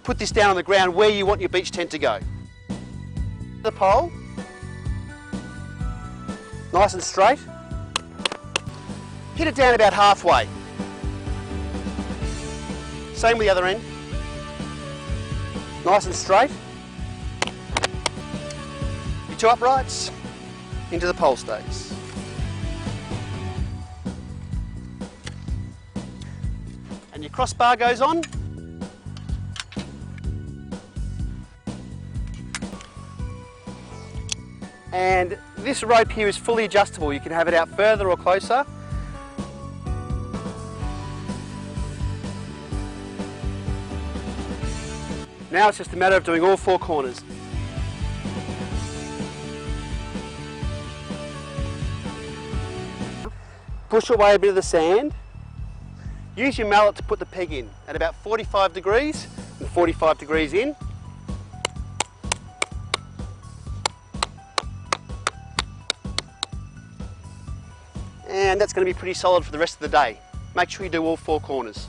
put this down on the ground where you want your beach tent to go. The pole, nice and straight. Hit it down about halfway. Same with the other end. Nice and straight. Your two uprights into the pole stakes. And your crossbar goes on. And this rope here is fully adjustable. You can have it out further or closer. Now it's just a matter of doing all four corners. Push away a bit of the sand. Use your mallet to put the peg in at about 45 degrees and 45 degrees in. And that's going to be pretty solid for the rest of the day. Make sure you do all four corners.